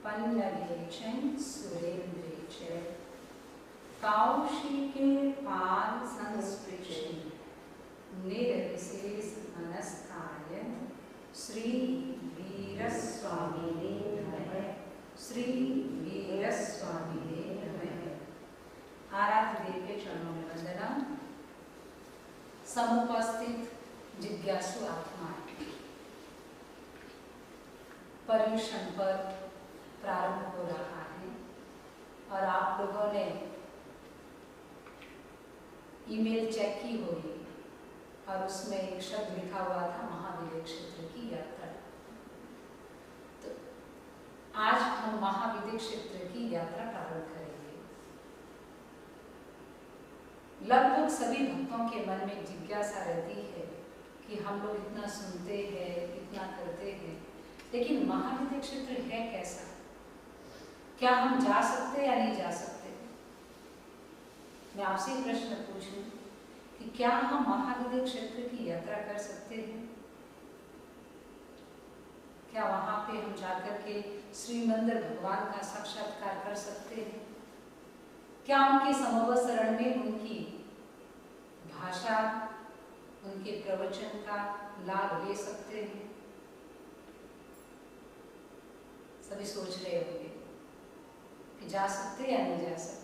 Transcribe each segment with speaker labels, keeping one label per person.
Speaker 1: पल्लवे च सुरेन्द्रे च कौशिके पाल संस्पृशे निर्विशेष मनस्काय श्री वीरस्वामिने नमः। श्री वीरस्वामिने नमः। आराध्य देव के चरणों में वंदना। समुपस्थित जिज्ञासु आत्मा पर्युषण पर प्रारंभ हो रहा है और आप लोगों ने ईमेल चेक की होगी और उसमें एक शब्द लिखा हुआ था महाविद्य क्षेत्र की यात्रा। तो आज हम महाविद्य क्षेत्र की यात्रा प्रारंभ करेंगे। लगभग सभी भक्तों के मन में जिज्ञासा रहती है कि हम लोग इतना सुनते हैं, इतना करते हैं, लेकिन महाविद्य क्षेत्र है कैसा? क्या हम जा सकते या नहीं जा सकते? मैं आपसे प्रश्न पूछूं कि क्या हम महाविद्य क्षेत्र की यात्रा कर सकते हैं? क्या वहां पे हम जाकर के श्रीमंदिर भगवान का साक्षात्कार कर सकते हैं? क्या उनके समवत शरण में उनकी भाषा, उनके प्रवचन का लाभ ले सकते हैं? सभी सोच रहे होंगे कि जा सकते या नहीं जा सकते।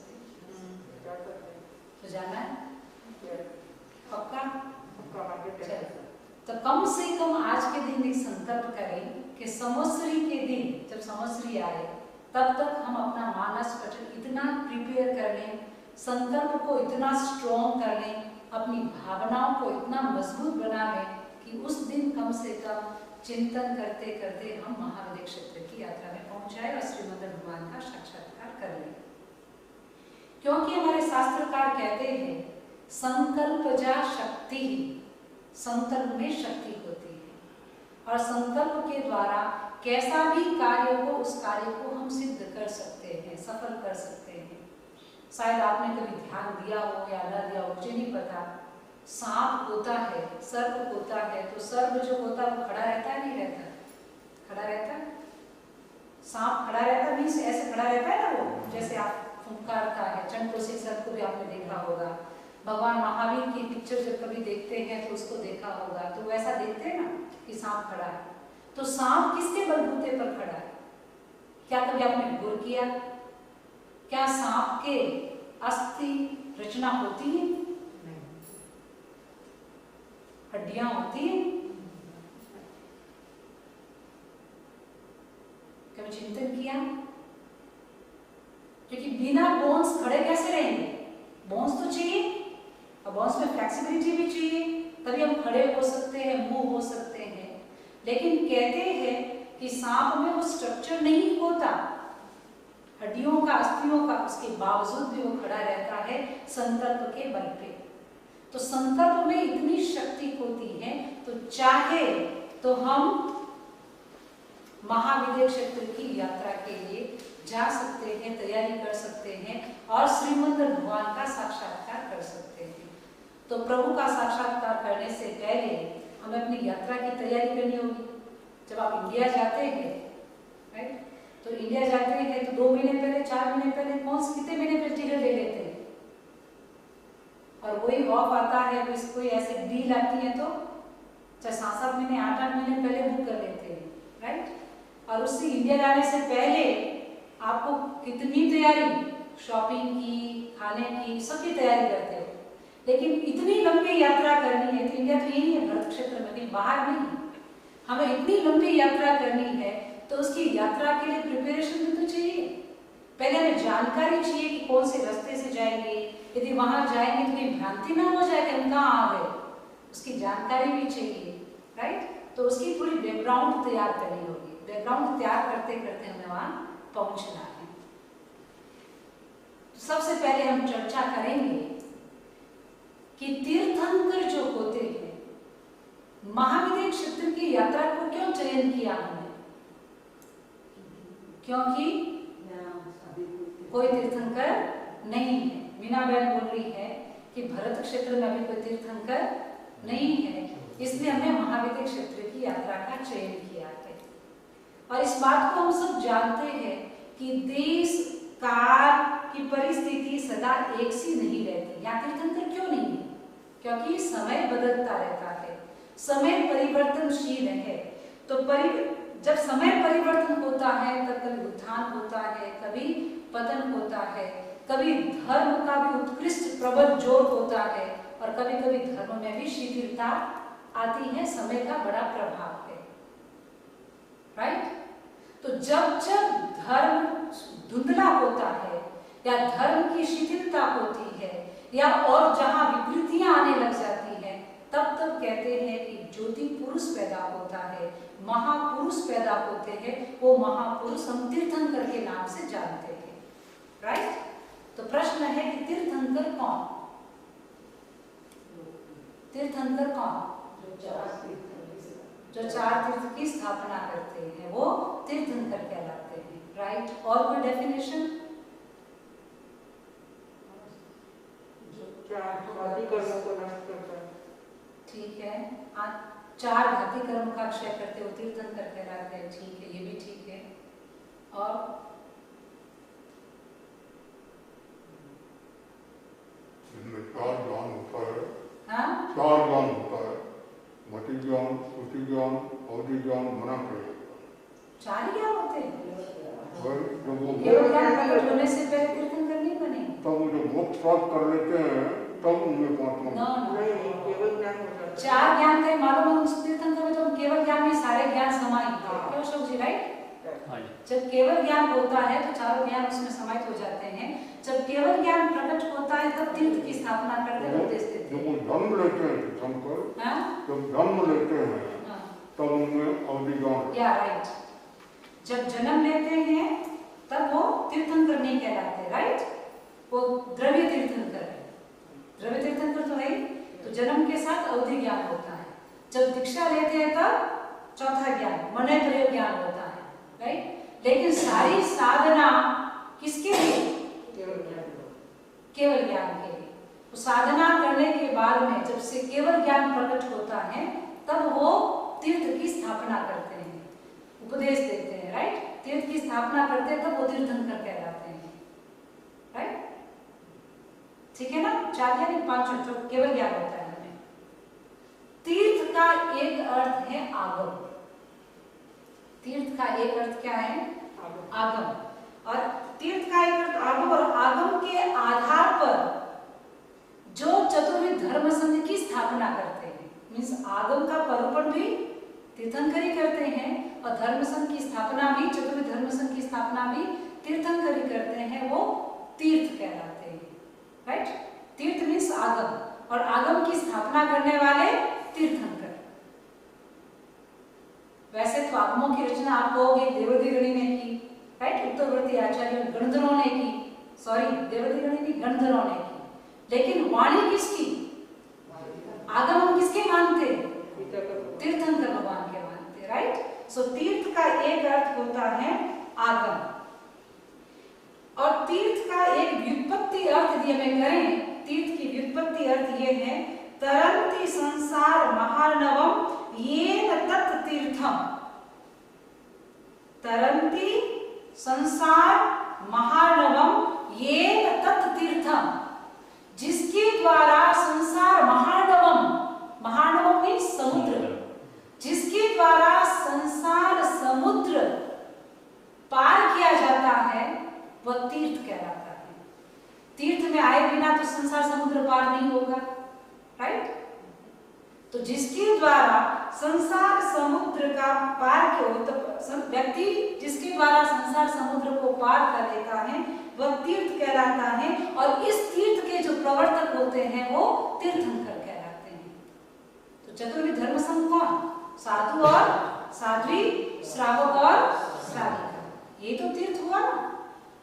Speaker 1: तो जाना है पक्का? तो कम से कम आज के दिन एक संकल्प करें कि संवत्सरी के दिन, जब संवत्सरी आए तब तक हम अपना मानस पटल इतना प्रिपेयर कर लें, संकल्प को इतना स्ट्रॉन्ग कर लें, अपनी भावनाओं को इतना मजबूत बना लें कि उस दिन कम से कम चिंतन करते करते हम महाविद्य क्षेत्र की यात्रा में पहुंच जाए और श्रीमंदिर भगवान का साक्षात्कार कर लें। क्योंकि हमारे शास्त्रकार कहते हैं संकल्प जा शक्ति, संकल्प में शक्ति होती है और संकल्प के द्वारा कैसा भी कार्य हो उस कार्य को हम सिद्ध कर सकते हैं, सफल कर सकते हैं। शायद आपने कभी ध्यान दिया हो या न दिया हो, मुझे नहीं पता। सांप होता है, सर्प होता है, तो सर्प जो होता है वो खड़ा रहता है, नहीं रहता? खड़ा रहता है। सांप खड़ा रहता है, मीन्स ऐसे खड़ा रहता है ना, वो जैसे आप फुंकारता है। चंडकोशिक सर्प को भी आपने देखा होगा। भगवान महावीर की पिक्चर जब कभी देखते हैं तो उसको देखा होगा, तो वैसा देखते हैं ना कि सांप खड़ा है। तो सांप किसके बलबूते पर खड़ा है? क्या कभी आपने गौर किया? क्या सांप के अस्थि रचना होती है? हड्डियां होती है? कभी चिंतन किया? क्योंकि बिना बोन्स खड़े कैसे रहेंगे? बोन्स तो चाहिए और बोन्स में फ्लेक्सिबिलिटी भी चाहिए, तभी हम खड़े हो सकते हैं, मूव हो सकते हैं। लेकिन कहते हैं कि सांप में वो स्ट्रक्चर नहीं होता, हड्डियों का, अस्थियों का, उसके बावजूद भी वो खड़ा रहता है संकल्प के बल पे। तो संकल्प में इतनी शक्ति होती है, तो चाहे तो हम महाविद्य क्षेत्र की यात्रा के लिए जा सकते हैं, तैयारी कर सकते हैं और श्रीमंदिर भगवान का साक्षात्कार कर सकते हैं। तो प्रभु का साक्षात्कार करने से पहले हमें अपनी यात्रा की तैयारी करनी होगी। जब आप इंडिया जाते हैं, राइट, तो इंडिया जाते हैं तो 2 महीने पहले, 4 महीने पहले, कितने महीने पहले टिकट ले लेते हैं और वही ऑफ आता है, कोई ऐसे डील आती है तो चाहे 7-7 महीने, 8-8 महीने पहले बुक कर लेते हैं, राइट। और उससे इंडिया जाने से पहले आपको कितनी तैयारी, शॉपिंग की, खाने की, सबकी तैयारी करते हो। लेकिन इतनी लंबी यात्रा करनी है, तो इंडिया तो यही है, भारत क्षेत्र में, कहीं बाहर नहीं। हमें इतनी लंबी यात्रा करनी है तो उसकी यात्रा के लिए प्रिपरेशन भी तो चाहिए। पहले हमें जानकारी चाहिए कि कौन से रास्ते से जाएंगे, यदि वहां जाएंगे तो कहीं भ्रांति ना हो जाए कि हम कहाँ आ गए, उसकी जानकारी भी चाहिए, राइट। तो उसकी पूरी बैकग्राउंड तैयार करनी होगी। बैकग्राउंड तैयार करते करते हमें वहां पहुंचना है। तो सबसे पहले हम चर्चा करेंगे कि तीर्थंकर जो होते हैं, महाविद्य क्षेत्र की यात्रा को क्यों चयन किया हमने? क्योंकि कोई तीर्थंकर नहीं है। मीना बहन बोल रही है कि भरत क्षेत्र में अभी कोई तीर्थंकर नहीं है, इसलिए हमने महाविद्य क्षेत्र की यात्रा का चयन किया है। और इस बात को हम सब जानते हैं कि देश काल की परिस्थिति सदा एक सी नहीं रहती। यहाँ तीर्थंकर क्यों नहीं है? क्योंकि समय बदलता रहता है, समय परिवर्तनशील है। तो जब समय परिवर्तन होता है तब कभी उत्थान होता है, कभी पतन होता है, कभी धर्म का भी उत्कृष्ट प्रबल जोर होता है और कभी कभी धर्म में भी शिथिलता आती है। समय का बड़ा प्रभाव है, राइट। तो जब जब धर्म धुंधला होता है या धर्म की शिथिलता होती है या और जहां विकृतियां आने लग जाती हैं, तब तब कहते हैं कि ज्योति पुरुष पैदा होता है, महापुरुष पैदा होते हैं। वो महापुरुष हम तीर्थंकर के नाम से जानते हैं, राइट। तो प्रश्न है कि तीर्थंकर कौन? तीर्थंकर कौन? जो चार तीर्थ की स्थापना करते हैं वो तीर्थंकर कहलाते हैं, राइट। और कोई डेफिनेशन? ठीक है, चार घाती कर्म का क्षय करते हो तीर्थंकर कहलाते हैं, ठीक है, ये भी ठीक है। और
Speaker 2: चार ज्ञान होता है,
Speaker 1: हाँ,
Speaker 2: चार ज्ञान होता है, मति ज्ञान, श्रुति ज्ञान, अवधि ज्ञान, मना प्रयोग।
Speaker 1: चार ही ज्ञान होते हैं।
Speaker 2: जब वो
Speaker 1: केवल ज्ञान प्रकट होने से पहले तीर्थंकर नहीं बने।
Speaker 2: तब वो जब मोक्ष प्राप्त कर लेते हैं तब उनमें पांचवा
Speaker 1: चार ज्ञान थे मालूम है। उस तीर्थंकर में तो केवल ज्ञान में सारे ज्ञान समाहित थे, क्यों अशोक जी, राइट। जब केवल ज्ञान होता है तो चारों ज्ञान उसमें समाहित हो जाते हैं। जब केवल ज्ञान प्रकट होता है तब तीर्थ की स्थापना करते हैं, उपदेश देते हैं।
Speaker 2: जब वो जन्म लेते हैं तीर्थंकर, जब जन्म लेते हैं तब उनमें अवधि ज्ञान,
Speaker 1: या राइट। जब जन्म लेते हैं तब वो तीर्थंकर नहीं कहलाते, राइट। वो द्रव्य तीर्थंकर है। द्रव्य तीर्थंकर तो है, तो जन्म के साथ अवधि ज्ञान होता है। जब दीक्षा लेते हैं तब चौथा ज्ञान मनय प्रयोग ज्ञान होता है, राइट। लेकिन सारी साधना किसके लिए? केवल ज्ञान के लिए। तो साधना करने के बाद में जब से केवल ज्ञान प्रकट होता है तब वो तीर्थ की स्थापना करते हैं, उपदेश देते हैं, राइट। तीर्थ की स्थापना करते हैं तब वो तीर्थंकर कहलाते हैं, राइट। ठीक है ना। चार यानी पांच जो केवल ज्ञान होता है हमें। तीर्थ का एक अर्थ है आगम। तीर्थ का एक अर्थ क्या है? आगम। और तीर्थ का एक अर्थ आगम, और आगम के आधार पर जो चतुर्विध धर्म संघ की स्थापना करते हैं, मीन्स आगम का परूपण भी तीर्थंकर ही करते हैं और धर्म संघ की स्थापना भी, चतुर्विध धर्म संघ की स्थापना भी तीर्थंकर ही करते हैं, वो तीर्थ कहलाते हैं, राइट। तीर्थ मीन्स आगम, और आगम की स्थापना करने वाले तीर्थंकर। वैसे तो आगमों की रचना आप कहोगे देवदिगणी ने की, राइट। उत्तरवर्ती आचार्य गणधरों ने की, सॉरी देवदिगणी नहीं गणधरों ने की। लेकिन वाणी किसकी? आगम हम किसके मानते? तीर्थंकर भगवान के मानते, राइट। सो तीर्थ का एक अर्थ होता है आगम, और तीर्थ का एक व्युत्पत्ति अर्थ यदि हमें करें, तीर्थ की व्युत्पत्ति अर्थ ये है तरन्ति संसार महार्णवम येन तत् तीर्थम। तरन्ति संसार महार्णवम येन तत् तीर्थम, जिसके द्वारा संसार महार्णवम, महार्णवम मीन्स समुद्र, जिसके द्वारा संसार समुद्र पार किया जाता है वह तीर्थ कहलाता है। तीर्थ में आए बिना तो संसार समुद्र पार नहीं होगा, राइट। तो जिसके द्वारा संसार समुद्र का पार के व्यक्ति जिसके द्वारा संसार समुद्र को पार कर लेता है वह तीर्थ कहलाता है, और इस तीर्थ के जो प्रवर्तक होते हैं वो तीर्थंकर कहलाते हैं। तो चतुर्विध धर्म संघ कौन? साधु और साध्वी, श्रावक और श्राविका, ये तो तीर्थ हुआ ना।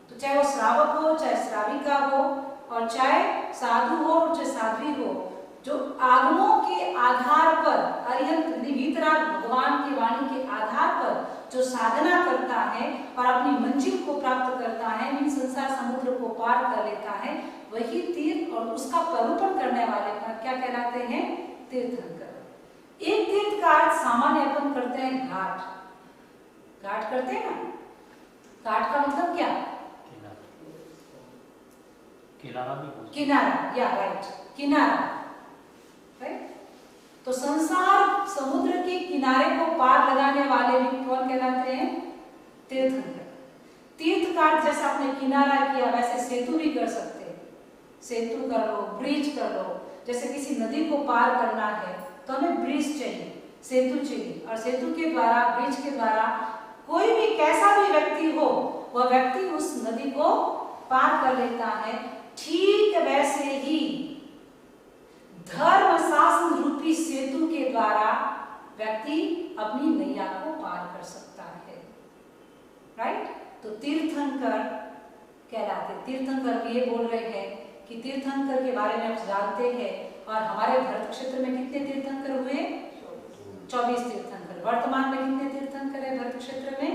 Speaker 1: तो चाहे वो श्रावक हो, चाहे श्राविका हो, और चाहे साधु हो, चाहे साध्वी हो, जो आगमों के आधार पर अरिहंत वीतराग भगवान की वाणी के आधार पर जो साधना करता है और अपनी मंजिल को प्राप्त करता है, मीन संसार समुद्र को पार कर लेता है, वही तीर्थ और उसका परूपण करने वाले का क्या कहलाते हैं? तीर्थंकर। एक तीर्थ का अर्थ सामान्य अपन करते हैं घाट। घाट करते हैं ना। घाट का मतलब क्या? किनारा, या राइट, किनारा, राइट। तो संसार समुद्र के किनारे को पार लगाने वाले भी कौन कहलाते हैं? तीर्थंकर। तीर्थ का जैसे आपने किनारा किया वैसे सेतु भी कर सकते हैं। सेतु कर लो, ब्रिज कर लो। जैसे किसी नदी को पार करना है तो हमें ब्रिज चाहिए, सेतु चाहिए, और सेतु के द्वारा, ब्रिज के द्वारा कोई भी कैसा भी व्यक्ति हो वह व्यक्ति उस नदी को पार कर लेता है। ठीक वैसे ही धर्म शास्त्र रूपी सेतु के द्वारा व्यक्ति अपनी नैया को पार कर सकता है, राइट। तो तीर्थंकर कहलाते। तीर्थंकर ये बोल रहे हैं कि तीर्थंकर के बारे में आप जानते हैं, और हमारे भारत क्षेत्र में कितने तीर्थंकर हुए? 24 तीर्थंकर। वर्तमान में कितने तीर्थंकर है भारत क्षेत्र में?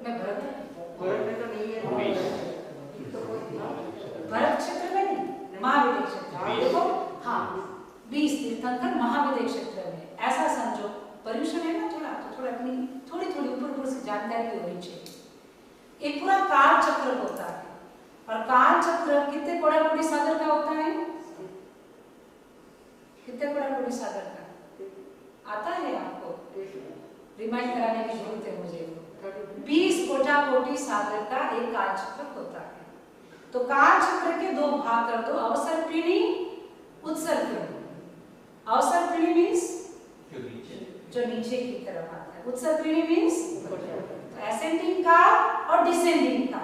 Speaker 1: मैं भारत क्षेत्र में नहीं, महाविद्य क्षेत्र देखो, हाँ 20 तीर्थंकर महाविद्य क्षेत्र में। ऐसा समझो, पर्यूषण है ना थोड़ा, तो थोड़ा अपनी थोड़ी ऊपर से जानकारी होनी चाहिए। एक पूरा काल चक्र होता है, और काल चक्र कितने कोड़ाकोड़ी सागर का होता है? कितने कोड़ाकोड़ी सागर का आता है? आपको रिमाइंड कराने की जरूरत है मुझे। 20 कोटाकोटी सागर का एक काल चक्र होता है। तो काल चक्र के दो भाग कर दो, अवसर्पिणी, उत्सर्पिणी। अवसर्पिणी मीन्स जो नीचे की तरफ आता है, उत्सर्पिणी मीन्स एसेंडिंग का और डिसेंडिंग का।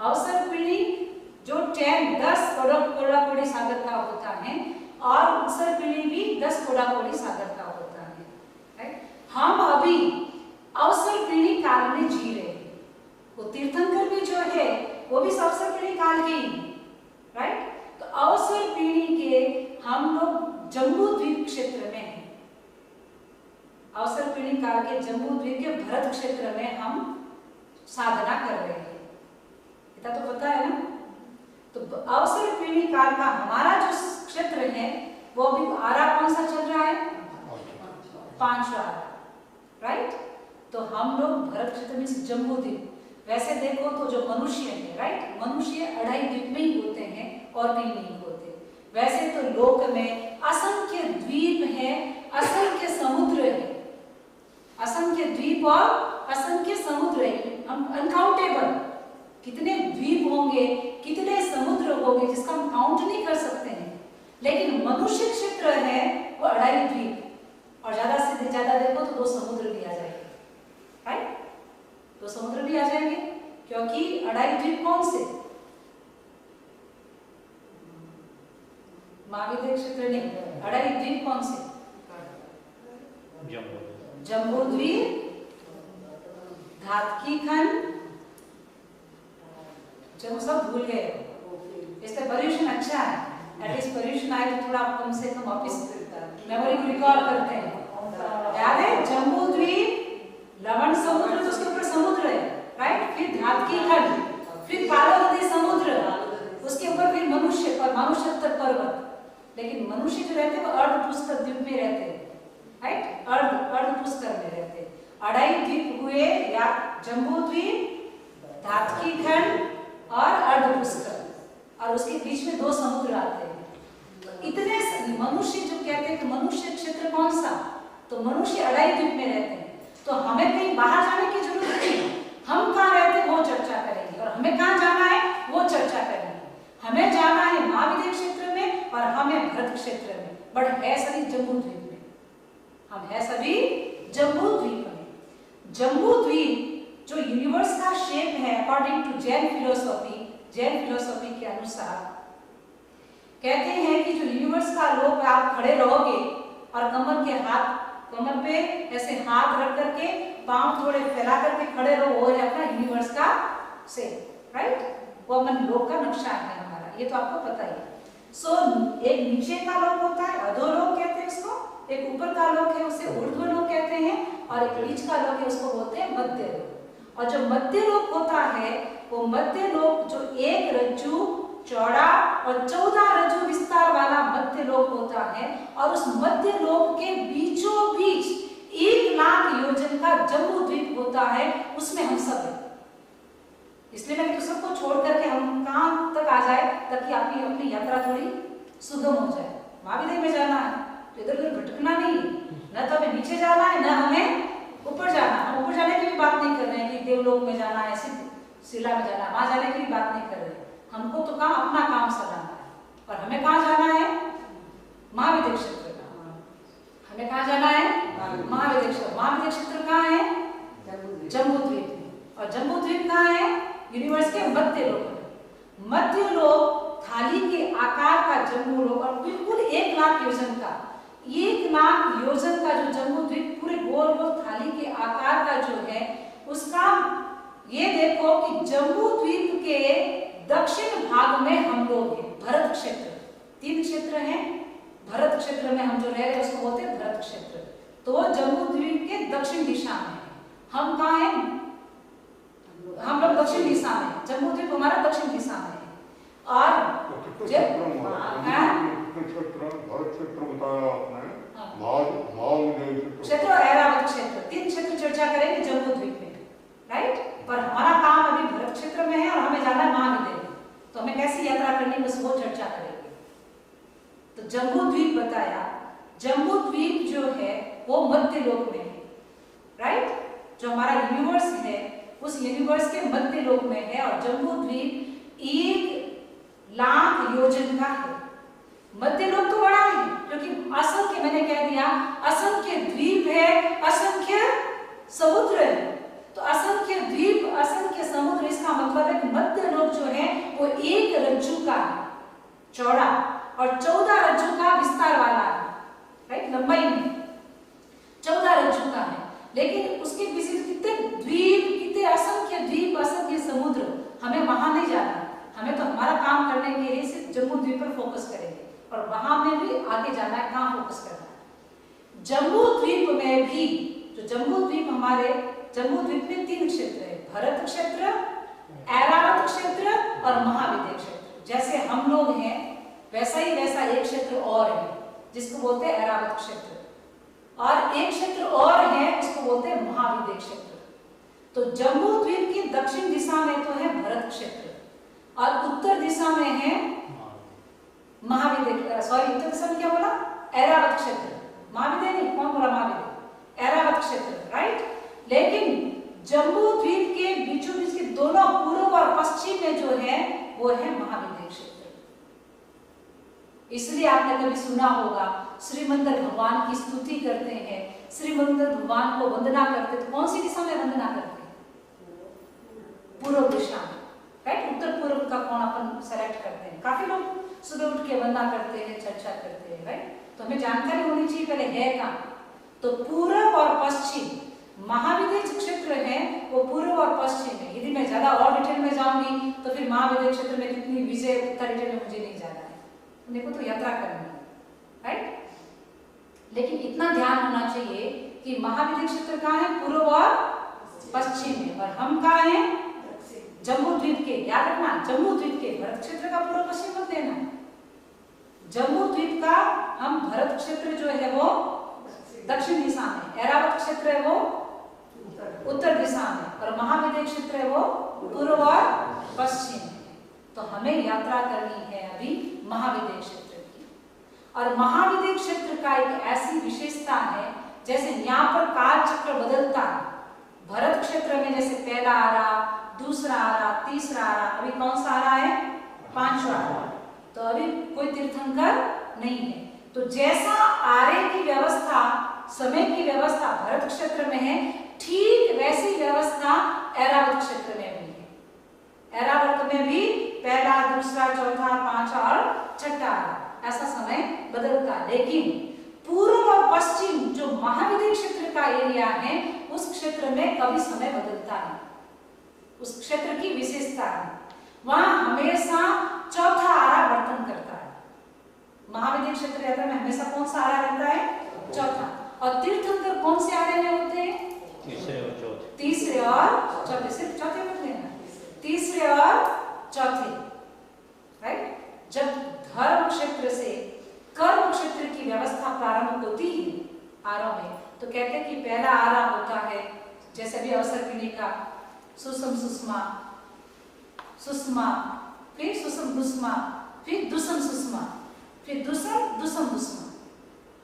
Speaker 1: अवसर्पिणी जो 10 कोड़ाकोड़ी सागर का होता है, और उत्सर्पिणी भी 10 कोड़ाकोड़ी सागर का होता है, राइट। हम अभी अवसर्पिणी काल में जी रहे हैं। वो तीर्थंकर भी जो है वो भी अवसर्पिणी काल के ही, राइट। तो अवसर्पिणी के हम लोग जम्बू द्वीप क्षेत्र में हैं। अवसर्पिणी काल के जम्बू द्वीप के भरत क्षेत्र में हम साधना कर रहे हैं, इतना तो पता है ना। तो अवसर्पिणी काल का हमारा जो क्षेत्र है वो अभी आरा कौन सा चल रहा है? 5वां आरा, राइट। तो हम लोग भरत क्षेत्र में जम्बू द्वीप, वैसे देखो तो जो मनुष्य है, राइट, मनुष्य 2.5 द्वीप में ही होते हैं और कहीं नहीं होते। वैसे तो लोक में असंख्य द्वीप है, असंख्य समुद्र है, असंख्य द्वीप और असंख्य समुद्र है, अनकाउंटेबल। कितने द्वीप होंगे, कितने समुद्र होंगे जिसका हम काउंट नहीं कर सकते हैं। लेकिन मनुष्य क्षेत्र है वो 2.5 द्वीप, और ज्यादा से ज्यादा देखो तो 2 समुद्र भी आ जाएंगे, राइट। 2 समुद्र भी आ जाएंगे, क्योंकि 2.5 द्वीप कौन से? महाविद्य क्षेत्र नहीं, 2.5 द्वीप कौन से? जम्बू द्वीप, धातकी खंड, जो सब भूल गए। इसलिए पर्यूषण अच्छा है, एटलीस्ट पर्यूषण आए तो थोड़ा कम से कम वापिस मेमोरी को रिकॉल करते हैं। याद है जम्बू द्वीप, लवण समुद्र, तो उसके ऊपर समुद्र है, राइट। फिर धातकी खंड, फिर कालो नदी समुद्र, उसके ऊपर फिर मनुष्य पर मानुषत्तर पर्वत। लेकिन मनुष्य जो रहते हैं वो अर्धपुष्कर द्वीप में रहते हैं, राइट, अर्धपुष्कर में रहते हैं। 2.5 द्वीप हुए, या जम्बू द्वीप, धातकी खंड और अर्धपुष्कर, और उसके बीच में 2 समुद्र आते हैं। इतने मनुष्य जो कहते हैं कि मनुष्य क्षेत्र कौन सा, तो मनुष्य 2.5 द्वीप में रहते हैं। तो हमें कहीं बाहर जाने की जरूरत नहीं, हम कहाँ रहते हैं वो चर्चा करेंगे, और हमें कहाँ जाना है वो चर्चा करेंगे। हमें जाना है महाविद्य क्षेत्र में और हमें भरत क्षेत्र में, बट है सभी जम्बू द्वीप में। हम है सभी जम्बू द्वीप में। जम्बू द्वीप जो यूनिवर्स का शेप है, अकॉर्डिंग टू जैन फिलोसॉफी के अनुसार कहते हैं कि जो यूनिवर्स का लोक आप खड़े रहोगे और कमर पे ऐसे हाथ रख करके पांव थोड़े फैला करके खड़े रहो, वो है अपना यूनिवर्स का शेप, राइट। वो मन लोक का नक्शा है हमारा, ये तो आपको पता ही है। एक नीचे का लोक होता है, अधोलोक कहते हैं उसको, एक ऊपर का लोक है उसे ऊर्ध्वलोक कहते हैं, और एक बीच का लोक है उसको बोलते हैं मध्य लोक। और जो मध्य लोक होता है वो मध्य लोक जो 1 रज्जु चौड़ा और 14 रज्जु विस्तार वाला मध्य लोक होता है, और उस मध्य लोक के बीचों बीच 1 लाख योजन का जम्बू द्वीप होता है, उसमें हम सब हैं। इसलिए मैंने तो सबको छोड़ करके हम कहाँ तक आ जाए ताकि आपकी अपनी यात्रा थोड़ी सुगम हो जाए। महाविदेह में जाना है तो इधर उधर भटकना नहीं है, न तो हमें नीचे जाना है न हमें ऊपर जाना। हम ऊपर जाने की भी बात नहीं कर रहे हैं कि देवलोक में जाना है, शिला में जाना है, वहां जाने की भी बात नहीं कर रहे हैं। हमको तो काम अपना काम सलाना है और हमें कहाँ जाना है? महाविदेह क्षेत्र। हमें कहाँ जाना है? महाविदेह क्षेत्र। महाविदेह क्षेत्र कहाँ है? जम्बू द्वीप में। और जम्बू द्वीप कहाँ है? यूनिवर्स के मध्य लोक में। मध्य लोक थाली के आकार का जम्बू लोक और बिल्कुल 1 लाख योजन का, 1 लाख योजन का जो जम्बू द्वीप पूरे गोल गोल थाली के आकार का जो है उसका ये देखो कि जम्बू द्वीप के दक्षिण भाग में हम लोग हैं। भरत क्षेत्र, 3 क्षेत्र हैं। भरत क्षेत्र में हम जो रह रहे हैं उसको बोलते हैं भरत क्षेत्र। तो वो जम्बू द्वीप के दक्षिण दिशा में है। हम कहाँ हैं? हम लोग दक्षिण दिशा में हैं। जम्बू द्वीप हमारा दक्षिण दिशा में है। और
Speaker 2: भरत क्षेत्र बताया आपने,
Speaker 1: क्षेत्र और ऐरावत क्षेत्र, 3 क्षेत्र चर्चा करेंगे जम्बू द्वीप में, राइट। पर हमारा काम अभी भरत क्षेत्र में है और हमें जाना है महाविदेह में, तो हमें कैसी यात्रा करनी है बस वो चर्चा करेंगे। तो जम्बू द्वीप बताया। जम्बू द्वीप जो है वो मध्य लोक में है, राइट। जो हमारा यूनिवर्स है उस यूनिवर्स के मध्य लोक में है और जम्बू द्वीप 1 लाख योजन का है। मध्य लोक तो बड़ा है क्योंकि असंख्य, मैंने कह दिया असंख्य द्वीप है, असंख्य समुद्र है। तो असंख्य द्वीप, असंख्य समुद्र, इसका मतलब है कि मध्य लोक जो है वो 1 रज्जु का है, चौड़ा, और 14 रज्जु का विस्तार वाला है, राइट। लंबाई में 14 रज्जु का है, लेकिन उसके पीछे कितने द्वीप, कितने असंख्य द्वीप, असंख्य समुद्र। हमें वहां नहीं जाना, हमें तो हमारा काम करने के लिए सिर्फ जम्बू द्वीप पर फोकस करेंगे और वहां में भी आगे जाना है, कहां फोकस करना है। जम्बू द्वीप में भी, जो जम्बू द्वीप हमारे, जम्बू द्वीप में 3 क्षेत्र है, भरत क्षेत्र, ऐरावत क्षेत्र और महाविदेह क्षेत्र। जैसे हम लोग हैं वैसा ही वैसा एक क्षेत्र और है जिसको बोलते हैं ऐरावत क्षेत्र, और एक क्षेत्र और है उसको बोलते हैं महाविदेह क्षेत्र। तो जम्बू द्वीप की दक्षिण दिशा में तो है भरत क्षेत्र और उत्तर दिशा में है महाविदेह, सॉरी उत्तर दिशा में क्या बोला? ऐरावत क्षेत्र। महाविदेह नहीं, कौन बोला महाविदेह? ऐरावत क्षेत्र, राइट। लेकिन जम्बू द्वीप के बीचों बीच के दोनों पूर्व और पश्चिम में जो है वो है महाविदेह क्षेत्र। इसलिए आपने कभी सुना होगा श्रीमंदिर भगवान की स्तुति करते हैं, श्रीमंदिर भगवान को वंदना करते, तो कौन सी दिशा में वंदना करते हैं? पूर्व दिशा में, राइट। उत्तर पूर्व का कोण अपन सेलेक्ट करते हैं। काफी लोग सुबह उठ के वंदना करते हैं, चर्चा करते हैं, राइट। तो हमें जानकारी होनी चाहिए पहले है कहाँ। तो पूर्व और पश्चिम, महाविदेह क्षेत्र है वो पूर्व और पश्चिम है। यदि मैं ज्यादा और डिटेल में जाऊंगी तो फिर महाविदेह क्षेत्र में कितनी विजय उतना डिटेल में मुझे नहीं जाना है, मेरे को तो यात्रा करनी है, राइट। लेकिन इतना ध्यान होना चाहिए कि महाविदेह क्षेत्र कहाँ है? पूर्व और पश्चिम में, और हम कहाँ हैं? जम्बू द्वीप के। याद रखना, जम्बू द्वीप के। भरत क्षेत्र का पूर्व पश्चिम मत देना। जम्बू द्वीप का हम भरत क्षेत्र जो है वो दक्षिण दिशा में, ऐरावत क्षेत्र है वो उत्तर दिशा में, और महाविदेह क्षेत्र है वो पूर्व और पश्चिम में। तो हमें यात्रा करनी है अभी महाविदेह क्षेत्र की। और महाविदेह क्षेत्र का एक ऐसी विशेषता है, जैसे यहाँ पर काल चक्र बदलता है। भरत क्षेत्र में जैसे पहला आरा, दूसरा आरा, तीसरा आरा, अभी कौन सा आरा है? 5वां आरा। तो अभी कोई तीर्थंकर नहीं है। तो जैसा आरे की व्यवस्था, समय की व्यवस्था भरत क्षेत्र में है, ठीक वैसी व्यवस्था ऐरावत क्षेत्र में भी है। ऐरावत में भी पहला, दूसरा, चौथा, 5वां और 6वां आरा, ऐसा समय बदलता। लेकिन पूर्व और पश्चिम जो महाविदेह क्षेत्र का एरिया है उस क्षेत्र में कभी समय बदलता नहीं। उस क्षेत्र की विशेषता है, वहां हमेशा चौथा आरा वर्तन करता है। महाविदेह क्षेत्र यात्रा में हमेशा कौन सा आरा रहता है? चौथा। और तीर्थंकर कौन से आरे में होते हैं? तीसरे और चौथे। सिर्फ चौथे मत लेना, तीसरे और चौथे, राइट। जब धर्म क्षेत्र से कर्म क्षेत्र की व्यवस्था प्रारंभ होती है आरों में, तो कहते हैं कि पहला आरा होता है, जैसे भी अवसर पीढ़ी का सुषम सुषमा, सुषमा, फिर सुषम दुष्मा, फिर दुषम सुषमा, फिर दुषम दुषम दुष्मा।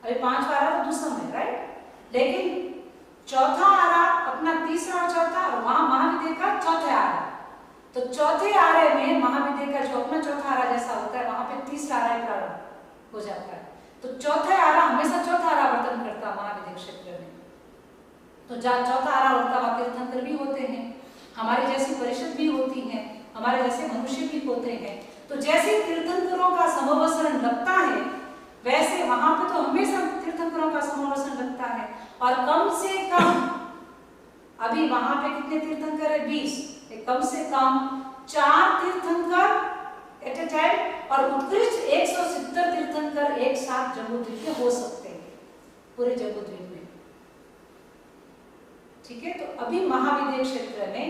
Speaker 1: अभी 5 आरा तो दुषम है, राइट। लेकिन चौथा आरा अपना तीसरा और चौथा, और वहां महाविद्या का चौथा आरा। तो चौथे आरे में महाविद्या का जो अपना चौथा आरा जैसा होता है, वहां पे तीसरा आरा प्रारंभ हो जाता है। तो चौथा आरा हमेशा चौथा आरा वर्तन करता है महाविद्या क्षेत्र में। तो जहाँ चौथा आरा होता है वहाँ तीर्थंकर भी होते हैं, हमारी जैसी परिषद भी होती है, हमारे जैसे मनुष्य भी होते हैं। तो जैसे तीर्थंकरों का समवसरण लगता है, वैसे वहां पे तो हमेशा तीर्थंकरों का समवसरण लगता है। और कम से कम अभी वहां पे कितने तीर्थंकर है? 20। कम से कम 4 तीर्थंकर एट ए टाइम और उत्कृष्ट 170 तीर्थंकर एक साथ जम्बूद्वीप में हो सकते हैं, पूरे जम्बूद्वीप में। ठीक है। तो अभी महाविद्या क्षेत्र में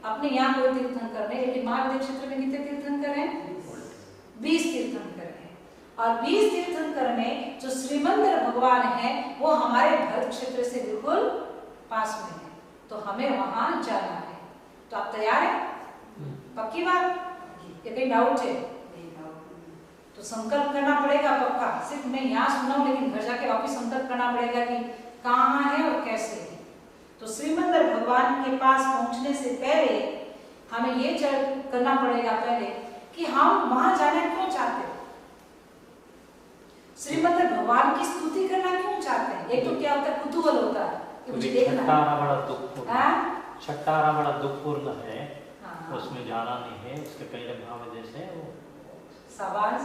Speaker 1: अपने यहाँ कोई तीर्थंकर नहीं, लेकिन महाविद्या क्षेत्र में कितने तीर्थंकर हैं? 20 तीर्थंकर हैं। और 20 तीर्थंकर में जो श्रीमंदिर भगवान है वो हमारे भरत क्षेत्र से बिल्कुल पास में है, तो हमें वहां जाना है। तो आप तैयार हैं? पक्की बात? ये कहीं डाउट है? तो संकल्प करना पड़ेगा पक्का। सिर्फ मैं यहाँ सुना हूं, लेकिन घर जाके वापिस संकल्प करना पड़ेगा कि कहाँ है और कैसे है। तो श्रीमंदिर भगवान के पास पहुंचने से पहले हमें ये करना पड़ेगा पहले कि हम वहां जाना क्यों चाहते हैं, श्रीमंदिर भगवान की स्तुति करना क्यों चाहते हैं। एक तो क्या होता है, कुतूहल होता है कि मुझे देखना है।
Speaker 3: छठा आरा बड़ा दुखपूर्ण है, उसमें जाना नहीं है, उसके पहले महाविद्या से वो
Speaker 1: शाबाश,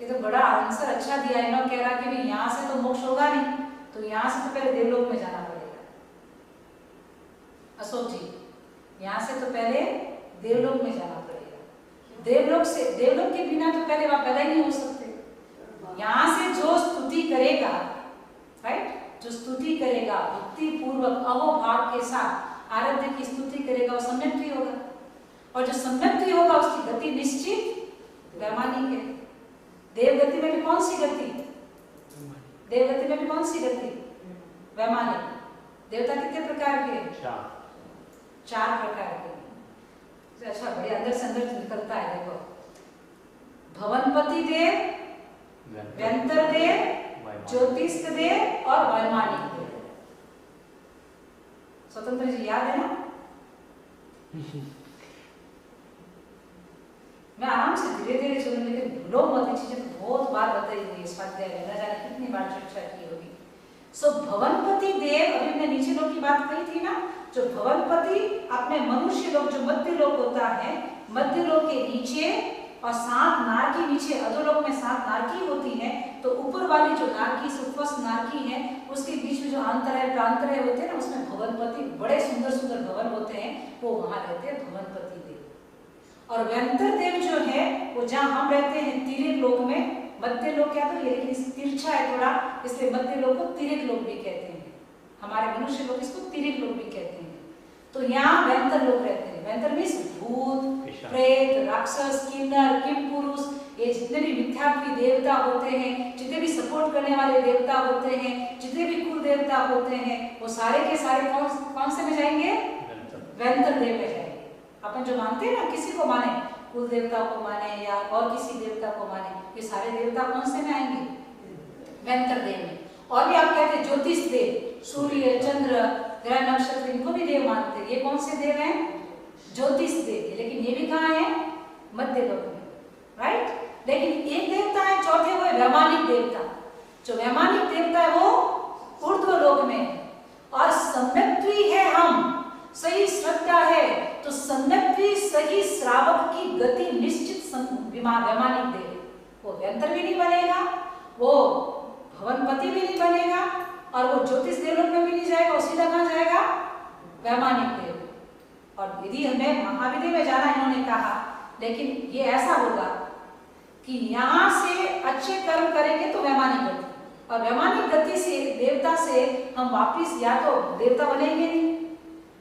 Speaker 1: ये तो बड़ा आंसर अच्छा दिया है ना। कह रहा कि भाई यहाँ से तो मोक्ष होगा नहीं, तो यहाँ से तो पहले देवलोक में जाना पड़ेगा। अशोक जी, यहाँ से तो पहले देवलोक में जाना पड़ेगा। देवलोक के बिना तो पहले वहां पैदा ही नहीं हो सकते। यहाँ से जो स्तुति करेगा, राइट, जो स्तुति करेगा भक्ति पूर्वक अहोभाव के साथ आराध्य की स्तुति करेगा, वो सम्यक प्रिय होगा। और जो सम्यक प्रिय होगा उसकी गति निश्चित वैमानिक है। देवगति में भी कौन सी गति? देवगति में भी कौन सी गति? वैमानिक। देवता कितने प्रकार के? 4 प्रकार के। अच्छा, बड़े अंदर से अंदर निकलता है। देखो, भवनपति देव, व्यंतर देव, ज्योतिष देव और वैमानिक देव। स्वतंत्र जी याद है ना? मैं आराम से धीरे धीरे सुन, लेकिन लोग मत चीजें तो बहुत बार बताई हुई है स्वाध्याय में, न जाने कितनी बार चर्चा की होगी। सो भवनपति देव, अभी मैंने नीचे लोग की बात कही थी ना, जो भवनपति अपने मनुष्य लोग, जो मध्य लोक होता है, मध्य लोक के नीचे और 7 नारकी नीचे, अधोलोक में 7 नारकी होती है। तो ऊपर वाली जो नारकी सुफस नारकी है, उसके बीच में जो आंतराय प्रांतराय होते हैं ना, उसमें भवनपति बड़े सुंदर सुंदर भवन होते हैं, वो वहां रहते हैं भवनपति देव। और व्यंतर देव जो है वो जहाँ हम रहते हैं तिर्यक लोक में, मध्य लोक क्या तो ये, लेकिन तिरछा है थोड़ा, इसलिए मध्य लोक को तिर्यक लोक भी कहते हैं। हमारे मनुष्य लोग इसको तिर्यक लोक भी कहते हैं। तो यहाँ व्यंतर लोग रहते हैं। व्यंतर मीन्स भूत, प्रेत, राक्षस, किन्नर, किम पुरुष, ये जितने भी मिथ्यात्वी देवता होते हैं, जितने भी सपोर्ट करने वाले देवता होते हैं, जितने भी कुल देवता होते हैं, वो सारे के सारे कौन से में जाएंगे? व्यंतर देव में जाएंगे। अपन जो मानते हैं ना, किसी को माने, कुल देवता को माने या और किसी देवता को माने, ये सारे देवता कौन से में आएंगे? व्यंतर देव में। और भी आप कहते हैं ज्योतिष देव, सूर्य, चंद्र, ग्रह, नक्षत्र, इनको भी देव मानते हैं। ये कौन से देव हैं? ज्योतिष देव। लेकिन ये भी कहाँ है? मध्य लोक में, राइट। लेकिन एक देवता है चौथे, वो है वैमानिक देवता। जो वैमानिक देवता है वो ऊर्ध्व लोक में है। और सम्यक्त्वी है हम, सही श्रद्धा है, तो सम्यक्त्वी सही श्रावक की गति निश्चित वैमानिक देव। वो व्यंतर भी नहीं बनेगा, वो भवनपति भी नहीं बनेगा, और वो ज्योतिष देवलोक में भी नहीं जाएगा, वो सीधा कहाँ जाएगा? वैमानिक देव। और यदि हमें महाविद्या में जाना इन्होंने कहा, लेकिन ये ऐसा होगा कि यहाँ से अच्छे कर्म करेंगे तो वैमानिक गति, और वैमानिक गति से देवता से हम वापिस या तो देवता बनेंगे नहीं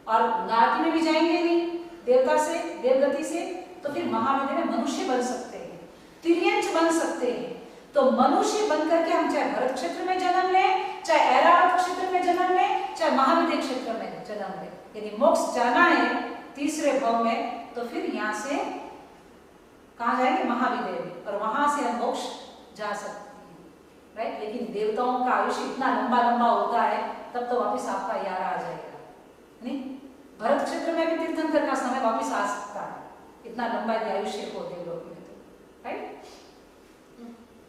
Speaker 1: और नारकी में भी जाएंगे नहीं देवता से, देवगति से, तो फिर महाविद्या में मनुष्य बन सकते हैं, तिर्यंच बन सकते हैं। तो मनुष्य बनकर के हम चाहे भरत क्षेत्र में जन्म लें, चाहे ऐरावत क्षेत्र में जन्म लें, चाहे महाविद्या क्षेत्र में जन्म लें, यदि मोक्ष जाना है तीसरे भाव में, तो फिर यहाँ से कहाँ जाएंगे? महाविदेह में, और वहां से हम मोक्ष जा सकते हैं, राइट। लेकिन देवताओं का आयुष्य इतना लंबा लंबा होता है, तब तो वापस आपका यार आ जाएगा, नहीं? भरत क्षेत्र में भी तीर्थंकर का समय वापस आ सकता है, इतना लंबा आयुष्य हो देवलोक में, तो राइट।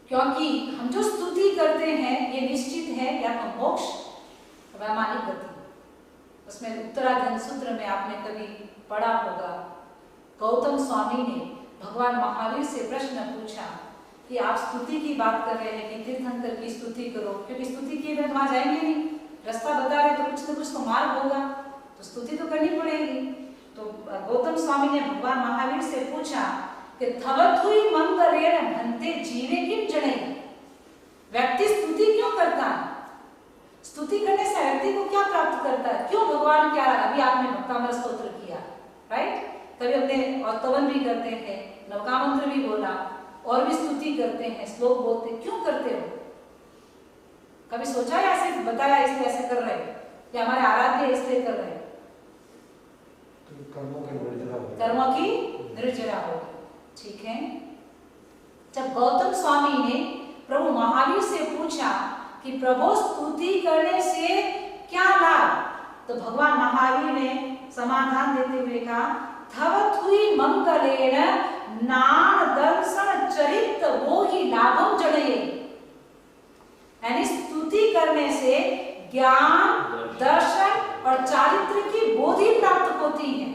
Speaker 1: क्योंकि हम जो स्तुति करते हैं ये निश्चित है या तो मोक्ष, वैमानिक गति। उसमें उत्तराखंड सूत्र में आपने कभी पढ़ा होगा, गौतम स्वामी ने भगवान महावीर से प्रश्न पूछा कि आप स्तुति की बात कर रहे हैं कि तीर्थंकर की स्तुति करो, क्योंकि स्तुति किए बिना वहां जाएंगे नहीं, रास्ता बता रहे तो कुछ न कुछ तो मार्ग होगा, तो स्तुति तो करनी पड़ेगी। तो गौतम स्वामी ने भगवान महावीर से पूछा कि थवथुई मंगलेन भन्ते जीवे किम जने, व्यक्ति स्तुति क्यों करता है? स्तुति करने से व्यक्ति को क्या प्राप्त करता है? क्यों भगवान क्या? अभी आपने भक्तामृत स्तोत्र किया, राइट। कभी अपने और तवन भी करते हैं, नवकामंत्र भी बोला, और भी स्तुति करते हैं, श्लोक बोलते, क्यों करते हो? कभी सोचा या सिर्फ बताया इसलिए ऐसे कर रहे हैं, या हमारे आराध्य इसलिए कर रहे हैं? कर्मों की निर्जरा होगी, ठीक है। जब गौतम स्वामी ने प्रभु महावीर से पूछा कि प्रभु स्तुति करने से क्या लाभ, तो भगवान महावीर ने समाधान देते हुए कहा, थवथुई मंगलेन नान दर्शन चरित वो ही लाभम जड़े, यानी स्तुति करने से ज्ञान, दर्शन और चारित्र की बोधि प्राप्त होती है।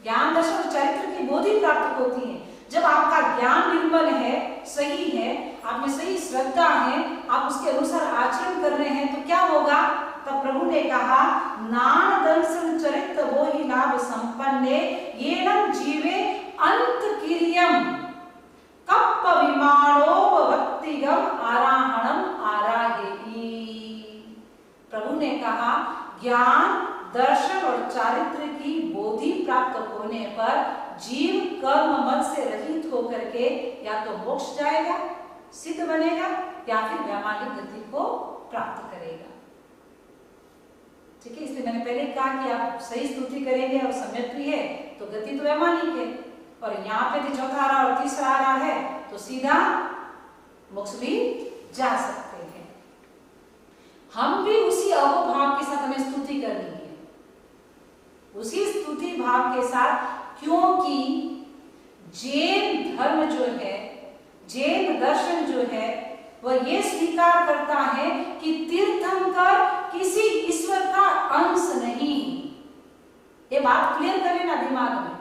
Speaker 1: ज्ञान, दर्शन और चारित्र की बोधि प्राप्त होती है। जब आपका ज्ञान निर्मल है, सही है, आप में सही श्रद्धा है, आप उसके अनुसार आचरण कर रहे हैं, तो क्या होगा? तब प्रभु ने कहा, नान दर्शन चरित वो ही लाभ संपन्ने येनम जीवे अंत किरियम कप्प विमानो भक्तिगम आराहणम आराहेहि। प्रभु ने कहा, ज्ञान, दर्शन और चारित्र की बोधि प्राप्त होने पर जीव कर्म मत से रहित होकर के या तो मोक्ष जाएगा, सिद्ध बनेगा, या फिर व्यावहारिक गति को प्राप्त करेगा, ठीक है। इसलिए मैंने पहले कहा कि आप सही स्तुति करेंगे और सम्यक भी है तो गति तो वैमानिक है, और यहाँ पे भी चौथा आ रहा और तीसरा आ रहा है तो सीधा मोक्ष भी जा सकते हैं। हम भी उसी अहोभाव के साथ हमें स्तुति करनी है, उसी स्तुति भाव के साथ, क्योंकि जैन धर्म जो है, जैन दर्शन जो है, वह ये स्वीकार करता है कि तीर्थंकर किसी ईश्वर का अंश नहीं। ये बात क्लियर कर लेना दिमाग में,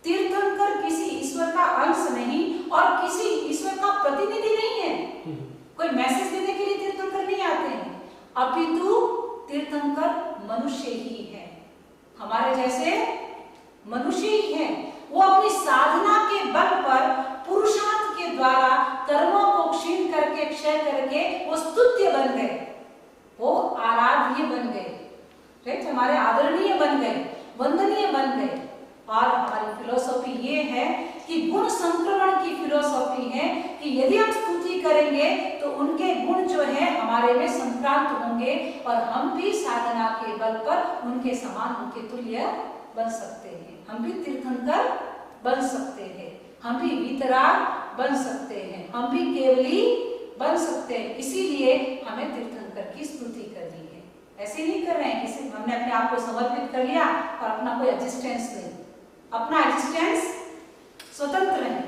Speaker 1: तीर्थंकर किसी ईश्वर का अंश नहीं और किसी ईश्वर का प्रतिनिधि नहीं है। कोई मैसेज देने के लिए तीर्थंकर नहीं आते हैं, अपितु तीर्थंकर मनुष्य ही है, हमारे जैसे मनुष्य ही है। वो अपनी साधना के बल पर पुरुषार्थ के द्वारा कर्मों को क्षीण करके, क्षय करके वो स्तुत्य बन गए, वो आराध्य बन गए, राइट, हमारे आदरणीय बन गए, वंदनीय बन गए। और हमारी फिलोसॉफी ये है कि गुण संक्रमण की फिलोसॉफी है कि यदि हम स्तुति करेंगे तो उनके गुण जो है हमारे में संक्रांत होंगे और हम भी साधना के बल पर उनके समान, उनके तुल्य बन सकते हैं। हम भी तीर्थंकर बन सकते हैं, हम भी वीतराग बन सकते हैं, हम भी केवली बन सकते हैं। इसीलिए हमें तीर्थंकर की स्तुति करनी है। ऐसे नहीं कर रहे हैं कि सिर्फ हमने अपने आप को समर्पित कर लिया और अपना कोई एग्जिस्टेंस नहीं, अपना एग्जिस्टेंस स्वतंत्र है,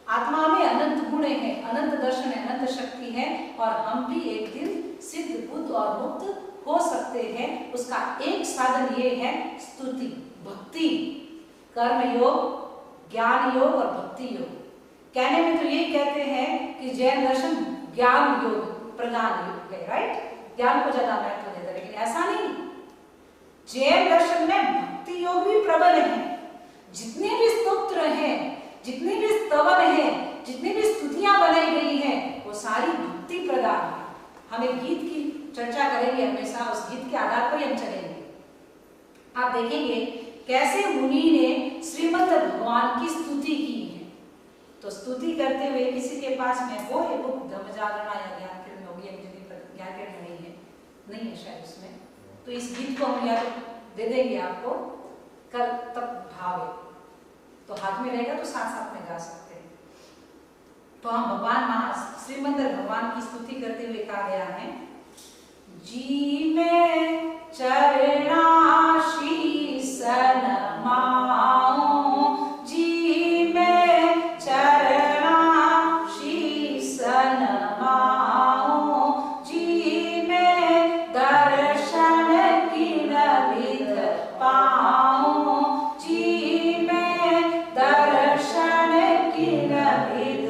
Speaker 1: आत्मा में अनंत गुण है, अनंत दर्शन है, अनंत शक्ति है, और हम भी एक दिन सिद्ध, बुद्ध और मुक्त हो सकते हैं। उसका एक साधन ये है स्तुति, भक्ति, कर्म योग, ज्ञान योग और भक्ति योग। कहने में तो यही कहते हैं कि जैन दर्शन ज्ञान योग प्रधान योग है, राइट, ज्ञान को ज्यादा महत्व देता है, लेकिन ऐसा नहीं। जैन दर्शन में भक्ति योग भी प्रबल है। जितने भी स्तोत्र हैं, जितने भी स्तवन हैं, जितनी भी स्तुतियां बनाई गई हैं, वो सारी भक्ति प्रदान है। हम एक गीत की चर्चा करेंगे हमेशा, उस गीत के आधार पर हम चलेंगे। आप देखेंगे कैसे मुनि ने श्रीमद् भगवान की स्तुति की है। तो स्तुति करते हुए किसी के पास में वो है, वो धर्म जागरणा या ज्ञान किरण होगी, ज्ञान किरण नहीं है शायद उसमें, तो इस गीत को हम या दे देंगे आपको, कल तक भाव है, तो हाथ में रहेगा तो साथ साथ में गा सकते हैं। तो हम भगवान श्रीमंदिर भगवान की स्तुति करते हुए कहा गया है, जी में चरणाशीष नमाऊं, जी में चरणाशीष नमाऊं, जी में दर्शन किन विध पाऊं, जी में दर्शन किन विध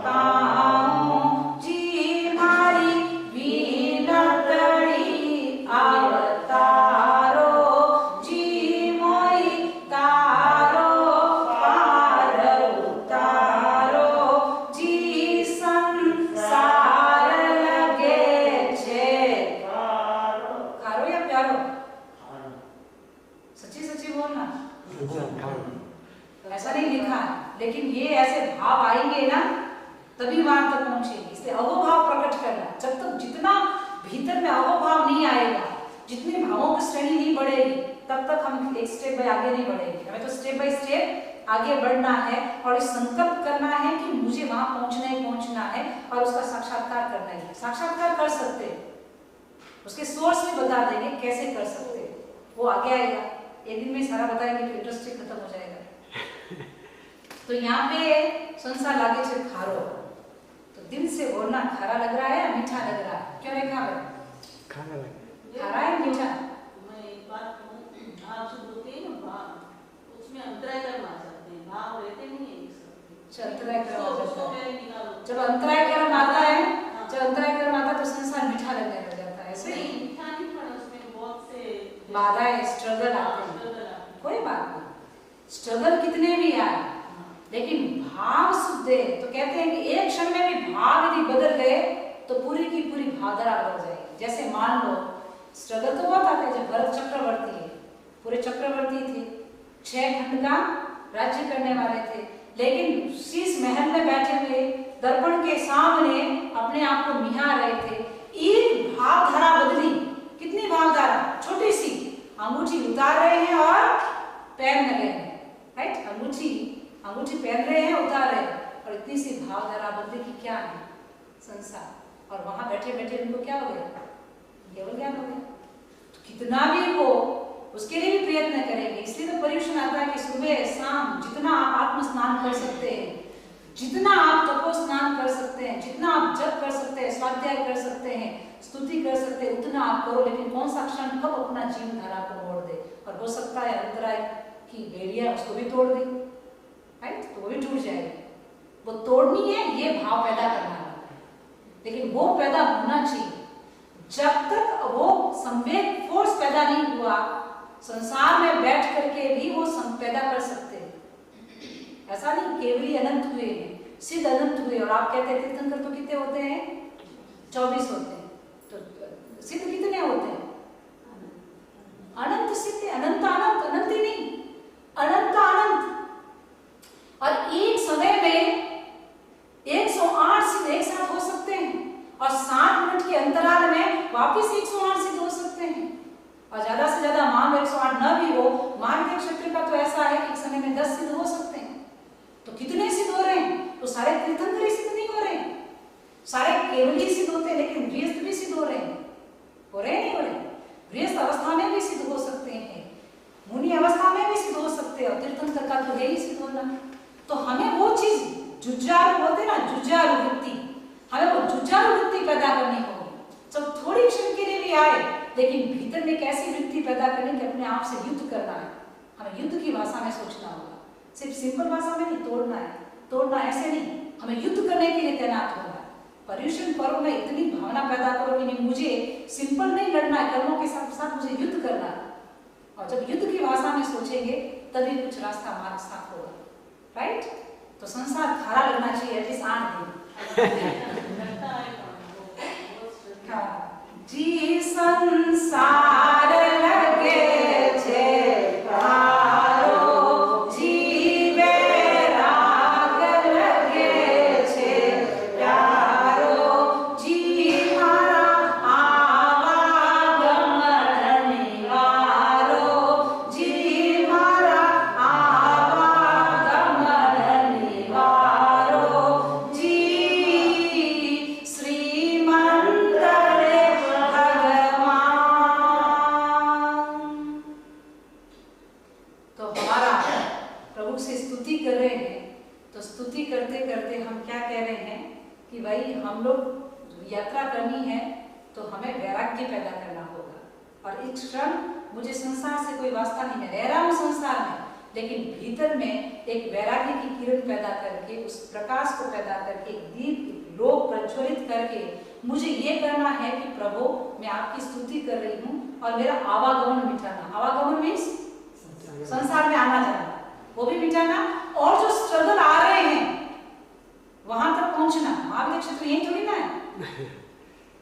Speaker 1: पाऊं, जी मारी वीणतड़ी अवतारो, जी मोई तारो पार उतारो, जी संसार लगे छे खारो या प्यारो, सच्ची सच्ची बोलना, ऐसा नहीं लिखा है, लेकिन ये ऐसे भाव आएंगे ना तभी वहां तक पहुंचेंगे। इसलिए अहोभाव प्रकट करना, जब तक जितना भीतर में अहोभाव नहीं आएगा, जितने भावों की श्रेणी नहीं बढ़ेगी, तब तक हम एक स्टेप बाय आगे नहीं बढ़ेंगे। हमें तो स्टेप बाय स्टेप आगे बढ़ना है और इस संकल्प करना है कि मुझे वहां पहुंचना ही पहुंचना है और उसका साक्षात्कार करना है। साक्षात्कार कर सकते हैं, उसके सोर्स में बता देंगे कैसे कर सकते हैं, वो आगे आएगा। एक दिन में सारा बताएंगे तो इंटरेस्टिंग खत्म हो जाएगा। तो यहाँ पे संसार लागे छे खारो, तो दिल से बोलना खारा लग रहा है या मीठा लग रहा है? क्यों रेखा भाई?
Speaker 2: खाना लगे
Speaker 1: खारा है मीठा?
Speaker 4: मैं एक बात कहूँ, आप जो बोलते हैं ना भाव, उसमें अंतराय कर्म आ जाते हैं, भाव रहते नहीं है एक साथ।
Speaker 1: अंतराय कर्म आ जाता है।
Speaker 4: पहले निकालो।
Speaker 1: जब अंतराय कर्म आता है, जब अंतराय कर्म आता है तो संसार मीठा लगने लग जाता है। ऐसे
Speaker 4: नहीं, मीठा नहीं, पर उसमें बहुत से
Speaker 1: बाधाएं, स्ट्रगल आते हैं। कोई बात नहीं, स्ट्रगल कितने भी आए, लेकिन भाव शुद्ध है। तो कहते हैं कि एक क्षण में भी भाव यदि बदल गए तो पूरी की पूरी भावधारा बदल जाएगी। जैसे मान लो स्ट्रगल तो बहुत आता है, जब भरत चक्रवर्ती है, पूरे चक्रवर्ती थे, 6 खंड का राज्य करने वाले थे, लेकिन शीश महल में बैठे हुए दर्पण के सामने अपने आप को निहार रहे थे। एक भावधारा बदली, कितनी भावधारा, छोटी सी, अंगूठी उतार रहे हैं और पहन रहे हैं, राइट? अंगूठी पहन रहे हैं, उतार रहे हैं, और इतनी सी भावधारा बदली की क्या है संसार। और वहां बैठे बैठे उनको क्या हो गया? केवल ज्ञान हो गया। तो कितना भी हो उसके लिए भी प्रयत्न करेंगे। इसलिए तो पर्युषण आता है कि सुबह शाम जितना आप आत्म स्नान कर सकते हैं, जितना आप तपो स्नान कर सकते हैं, जितना आप जप कर सकते हैं, स्वाध्याय कर सकते हैं, स्तुति कर सकते हैं, उतना आप करो। लेकिन कौन सा क्षण कब अपना जीवन धारा को मोड़ दे, और हो सकता है अंतराय की बेड़ियां उसको भी तोड़ दे, राइट? तो वो भी टूट जाएगी। वो तोड़नी है, ये भाव पैदा करना है, लेकिन वो पैदा होना चाहिए। जब तक वो संवेग फोर्स पैदा नहीं हुआ, संसार में बैठ करके भी वो पैदा कर सकते हैं। ऐसा नहीं केवली अनंत हुए हैं, सिद्ध अनंत हुए। और आप कहते हैं तीर्थंकर तो कितने होते हैं? 24 होते हैं। तो सिद्ध कितने होते हैं? अनंत सिद्ध, अनंत अनंत, अनंत ही नहीं, अनंत अनंत। और एक समय में 108 सिद्ध एक साथ हो सकते हैं, और 60 मिनट के अंतराल में वापस 108 सिद्ध हो सकते हैं। और ज्यादा से ज्यादा मान 108 न भी हो, मान के क्षेत्र का तो ऐसा है कि एक समय में 10 सिद्ध हो सकते हैं। तो कितने सिद्ध हो रहे हैं? तो सारे तीर्थंकर सिद्ध नहीं हो रहे हैं, सारे केवली सिद्ध होते हैं, लेकिन गृहस्थ भी सिद्ध हो रहे हैं। हो रहे नहीं हो रहे? गृहस्थ अवस्था में भी सिद्ध हो सकते हैं, मुनि अवस्था में भी सिद्ध हो सकते हैं, और तीर्थंकर का तो है ही सिद्ध होना। तो हमें वो चीज जुझारू बोलते ना, जुझारू वृत्ति, हमें वो जुझारू वृत्ति पैदा करनी होगी। जब थोड़ी क्षण के लिए भी आए, लेकिन भीतर में कैसी वृत्ति पैदा करनी कि अपने आप से युद्ध करना है। हमें युद्ध की भाषा में सोचना होगा, सिर्फ सिंपल भाषा में नहीं। तोड़ना है, तोड़ना ऐसे नहीं, हमें युद्ध करने के लिए तैनात होना है। पर्युषण पर्व में इतनी भावना पैदा करो कि नहीं, मुझे सिंपल नहीं लड़ना है, कर्मों के साथ साथ मुझे युद्ध करना है। और जब युद्ध की भाषा में सोचेंगे तभी कुछ रास्ता मार्ग साफ होगा, राइट? तो संसार खारा लगना चाहिए एटलीस्ट 8 दिन। जी संसार लगे छे खारो, जी वैराग लगे छे प्यारो, जी मारा आवागमन निवारो, जी मारा प्रभु से स्तुति कर रहे हैं, तो स्तुति करते करते हम क्या कह रहे हैं कि भाई हम लोग यात्रा करनी है तो हमें वैराग्य पैदा करना होगा। और इस क्षण मुझे संसार से कोई वास्ता नहीं, मैं रह रहा हूँ संसार में, लेकिन भीतर में एक वैराग्य की किरण पैदा करके, उस प्रकाश को पैदा करके, एक दीप लोक प्रज्वलित करके मुझे ये करना है कि प्रभु मैं आपकी स्तुति कर रही हूँ और मेरा आवागमन मिटाना। आवागमन मीन्स संसार में आना जाना, वो भी मिटाना, और जो स्ट्रगल आ रहे हैं वहां तक पहुंचना। महाविद्या क्षेत्र यही थोड़ी ना है।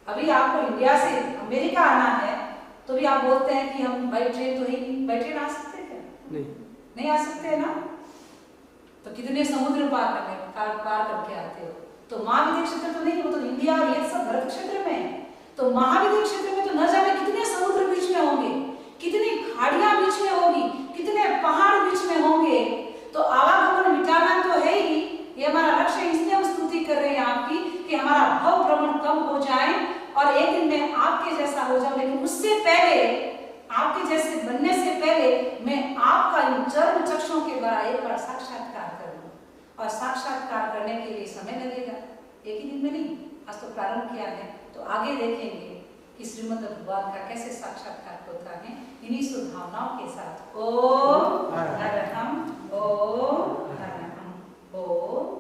Speaker 1: अभी आपको इंडिया से अमेरिका आना है तो भी आप बोलते हैं कि हम बाई ट्रेन तो ही, बाई ट्रेन आ सकते हैं क्या? नहीं आ सकते है ना। तो कितने समुद्र पार करके आते हो। तो महाविद्या क्षेत्र तो नहीं, वो तो इंडिया और ये सब भरत क्षेत्र में है। तो महाविद्या क्षेत्र में तो न जाने कितने समुद्र बीच में होंगे, कितनी खाड़ियां बीच में होगी, कितने पहाड़ बीच में होंगे। तो आवागमन मिटाना तो है ही, ये हमारा लक्ष्य है। इसलिए हम स्तुति कर रहे हैं आपकी कि हमारा भव भ्रमण कम हो जाए और एक दिन मैं आपके जैसा हो जाऊं। लेकिन उससे पहले, आपके जैसे बनने से पहले मैं आपका इन चर्म चक्षुओं के द्वारा एक बार साक्षात्कार करूं। और साक्षात्कार करने के लिए समय लगेगा, एक ही दिन में नहीं। आज तो प्रारंभ किया है, तो आगे देखेंगे कि श्रीमद् भगवान का कैसे साक्षात्कार होता है। इन्हीं शुभभावनाओं के साथ ओम अरहम, ओम अरहम, ओम